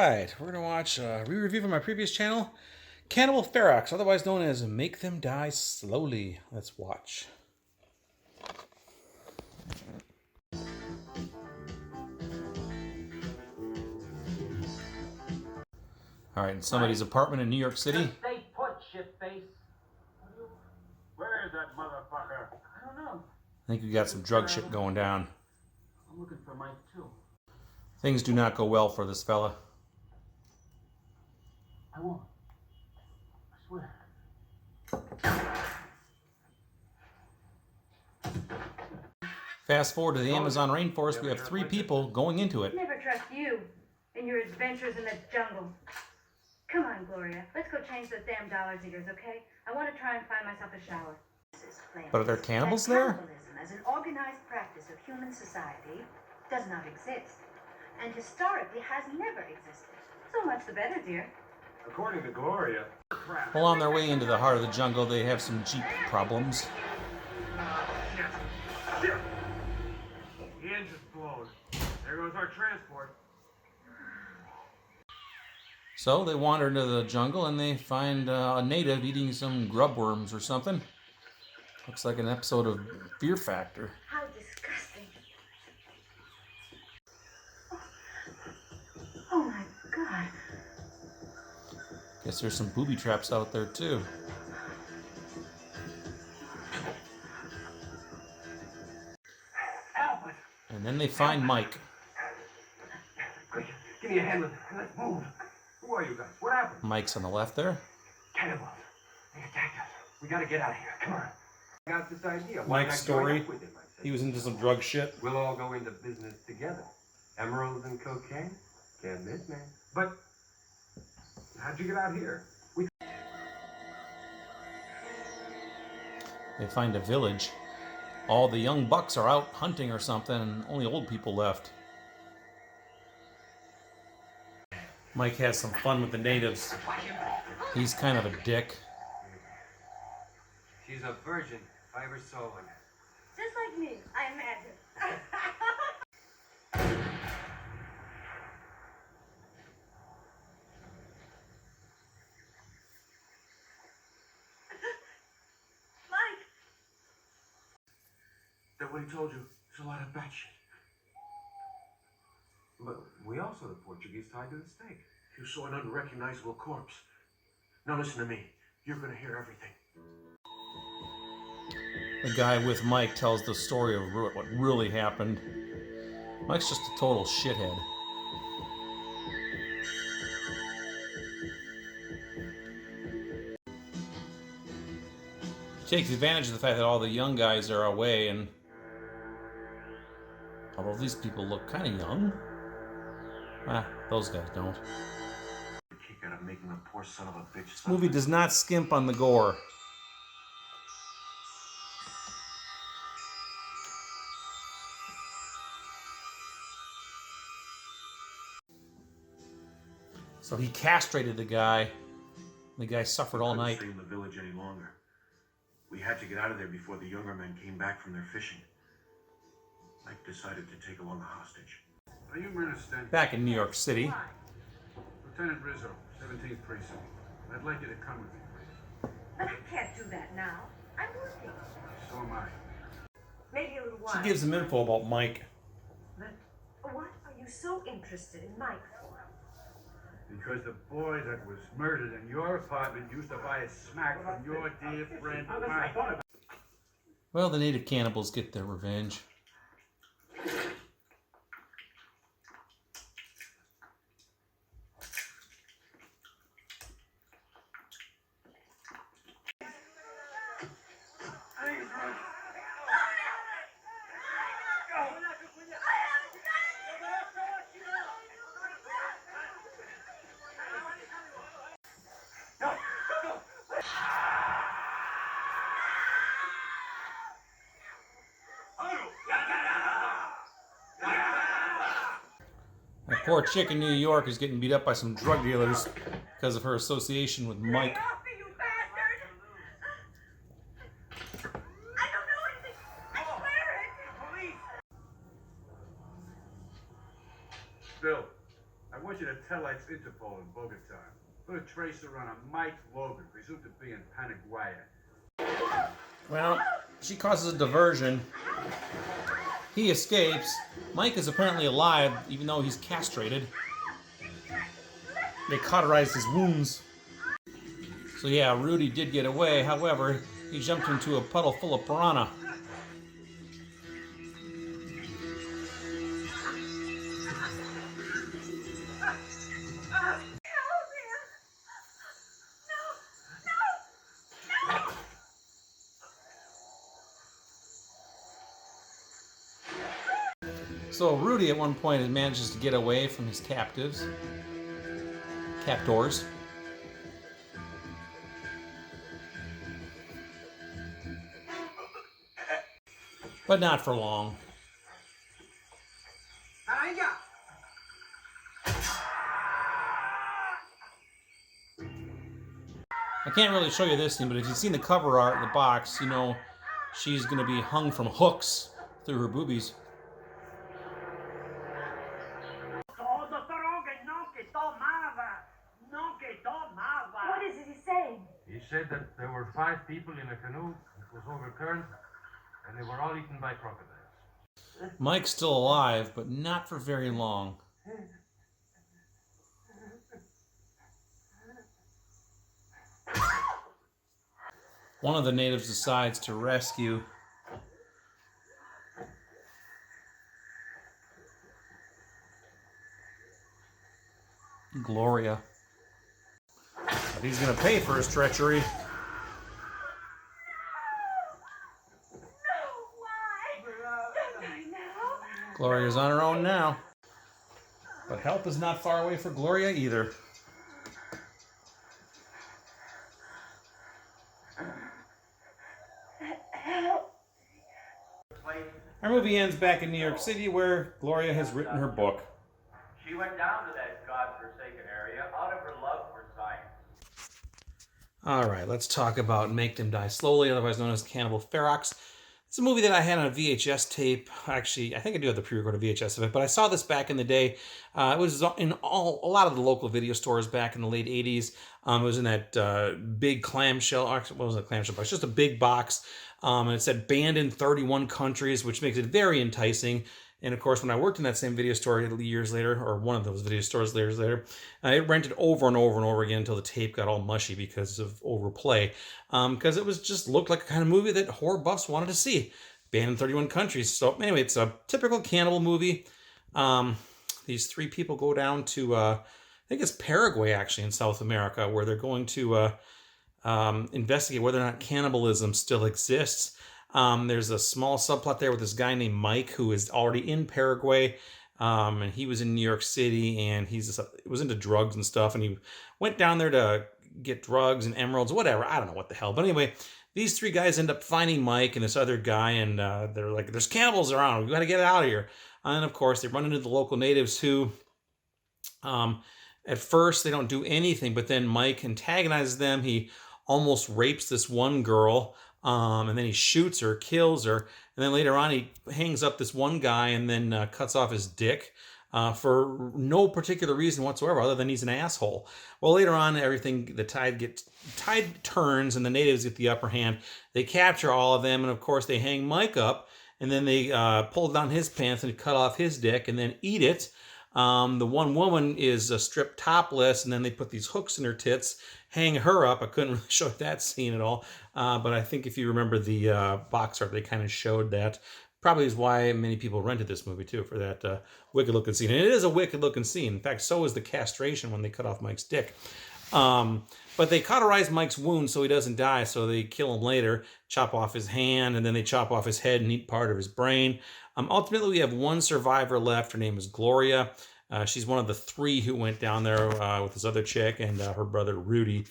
Alright, we're going to watch a re-review from my previous channel, Cannibal Ferox, otherwise known as Make Them Die Slowly. Let's watch. Alright, in somebody's apartment in New York City. Stay put, shitface. Where is that motherfucker? I don't know. I think we got some drug shit going down. I'm looking for Mike, too. Things do not go well for this fella. I won't. I swear. Fast forward to the Amazon rainforest, we have 3 people going into it. Never trust you and your adventures in the jungle. Come on, Gloria. Let's go change those damn dollars of yours, okay? I want to try and find myself a shower. But are there cannibals there? Cannibalism as an organized practice of human society does not exist. And historically has never existed. So much the better, dear. According to Gloria, crap. Well, on their way into the heart of the jungle, they have some Jeep problems. Shit. The engine's blown. There goes our transport. So they wander into the jungle and they find a native eating some grub worms or something. Looks like an episode of Fear Factor. How disgusting. Oh my God. Guess there's some booby traps out there too. Help us. And then they find Mike. Quick, give me a hand. Let's move. Who are you guys? What happened? Mike's on the left there. Cannibals. They attacked us. We gotta get out of here. Come on. I got this idea. Mike's story. He was into some drug shit. We'll all go into business together. Emeralds and cocaine? Can't miss, man. But how'd you get out here? They find a village. All the young bucks are out hunting or something, and only old people left. Mike has some fun with the natives. He's kind of a dick. She's a virgin, 5 or so. Just like me, I imagine. Mike! That what he told you? There's a lot of bad shit. But we also the Portuguese tied to the stake. You saw an unrecognizable corpse. Now listen to me. You're gonna hear everything. The guy with Mike tells the story of what really happened. Mike's just a total shithead. He takes advantage of the fact that all the young guys are away, and although these people look kind of young, those guys don't. Kick out of making a poor son of a bitch. This movie does not skimp on the gore. So he castrated the guy. The guy suffered all night. We couldn't stay in the village any longer. We had to get out of there before the younger men came back from their fishing. Mike decided to take along a hostage. Are you understand? Back in New York City. Lieutenant Rizzo, 17th Precinct. I'd like you to come with me, please. But I can't do that now. I'm working. So am I. Maybe a little while. She gives him info about Mike. What are you so interested in Mike for? Because the boy that was murdered in your apartment used to buy a smack from your dear friend Mike. Well, the native cannibals get their revenge. That poor chick in New York is getting beat up by some drug dealers because of her association with Mike. Off me, you bastard! I don't know anything. I swear it. Police! Bill, I want want you to telex Interpol in Bogota. Put a tracer on a Mike Logan, presumed to be in Paraguay. Well, she causes a diversion. He escapes. Mike is apparently alive, even though he's castrated. They cauterized his wounds. So yeah, Rudy did get away. However, he jumped into a puddle full of piranha. So Rudy at one point manages to get away from his captors. But not for long. I can't really show you this thing, but if you've seen the cover art in the box, you know she's going to be hung from hooks through her boobies. What is it he's saying? He said that there were 5 people in a canoe. It was overturned, and they were all eaten by crocodiles. Mike's still alive, but not for very long. One of the natives decides to rescue Gloria. But he's going to pay for his treachery. Gloria's on her own now. But help is not far away for Gloria either. Our movie ends back in New York City where Gloria has written her book. She went down to that godforsaken area out of her love for science. All right, let's talk about Make Them Die Slowly, otherwise known as Cannibal Ferox. It's a movie that I had on a VHS tape. Actually, I think I do have the pre-recorded VHS of it, but I saw this back in the day. It was in a lot of the local video stores back in the late 80s. It was in that big clamshell. What was it, clamshell box? Just a big box. And it said banned in 31 countries, which makes it very enticing. And of course, when I worked in that same video store years later, or one of those video stores years later, I rented over and over and over again until the tape got all mushy because of overplay. Because it was just looked like a kind of movie that horror buffs wanted to see. Banned in 31 countries. So anyway, it's a typical cannibal movie. These 3 people go down to, I think it's Paraguay actually in South America, where they're going to investigate whether or not cannibalism still exists. There's a small subplot there with this guy named Mike who is already in Paraguay, and he was in New York City, and he was into drugs and stuff, and he went down there to get drugs and emeralds, whatever. I don't know what the hell. But anyway, these 3 guys end up finding Mike and this other guy, and they're like, there's cannibals around. We got to get out of here. And of course, they run into the local natives who, at first, they don't do anything, but then Mike antagonizes them. He almost rapes this one girl. And then he shoots her, kills her, and then later on he hangs up this one guy and then cuts off his dick for no particular reason whatsoever other than he's an asshole. Well, later on, the tide turns and the natives get the upper hand. They capture all of them, and of course they hang Mike up, and then they pull down his pants and cut off his dick and then eat it. The one woman is stripped topless, and then they put these hooks in her tits, hang her up. I couldn't really show that scene at all, but I think if you remember the box art, they kind of showed that. Probably is why many people rented this movie too, for that wicked-looking scene. And it is a wicked-looking scene. In fact, so is the castration when they cut off Mike's dick. But they cauterize Mike's wound so he doesn't die, so they kill him later, chop off his hand, and then they chop off his head and eat part of his brain. Ultimately, we have one survivor left. Her name is Gloria. She's one of the 3 who went down there with this other chick and her brother Rudy.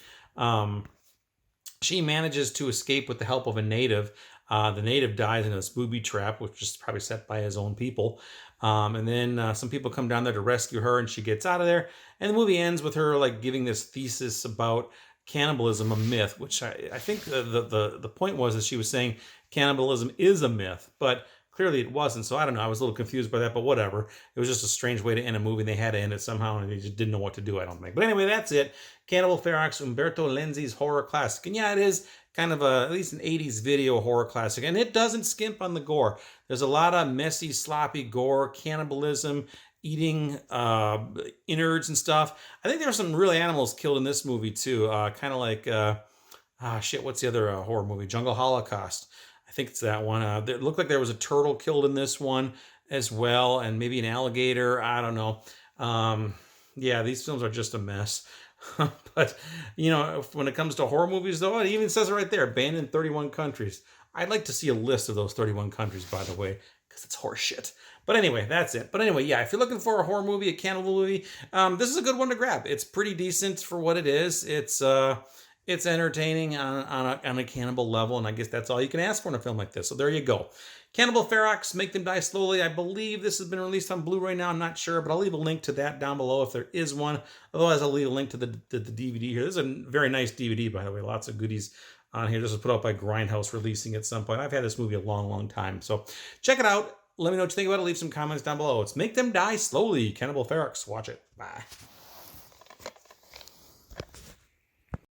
She manages to escape with the help of a native. The native dies in this booby trap, which is probably set by his own people. And then some people come down there to rescue her, and she gets out of there. And the movie ends with her like giving this thesis about cannibalism, a myth, which I think the point was that she was saying cannibalism is a myth, but Clearly it wasn't, so I don't know. I was a little confused by that, but whatever. It was just a strange way to end a movie. They had to end it somehow, and they just didn't know what to do, I don't think. But anyway, that's it. Cannibal Ferox, Umberto Lenzi's horror classic. And yeah, it is kind of at least an 80s video horror classic. And it doesn't skimp on the gore. There's a lot of messy, sloppy gore, cannibalism, eating innards and stuff. I think there were some real animals killed in this movie, too. Kind of like, what's the other horror movie? Jungle Holocaust. I think it's that one. It looked like there was a turtle killed in this one as well, and maybe an alligator. I don't know. Yeah, these films are just a mess. But, you know, when it comes to horror movies, though, it even says it right there, banned in 31 countries. I'd like to see a list of those 31 countries, by the way, because it's horse shit. But anyway, that's it. But anyway, yeah, if you're looking for a horror movie, a cannibal movie, this is a good one to grab. It's pretty decent for what it is. It's entertaining on a cannibal level, and I guess that's all you can ask for in a film like this. So there you go. Cannibal Ferox, Make Them Die Slowly. I believe this has been released on Blu-ray now. I'm not sure, but I'll leave a link to that down below if there is one. Otherwise, I'll leave a link to the DVD here. This is a very nice DVD, by the way. Lots of goodies on here. This was put out by Grindhouse, releasing at some point. I've had this movie a long, long time. So check it out. Let me know what you think about it. Leave some comments down below. It's Make Them Die Slowly, Cannibal Ferox. Watch it. Bye.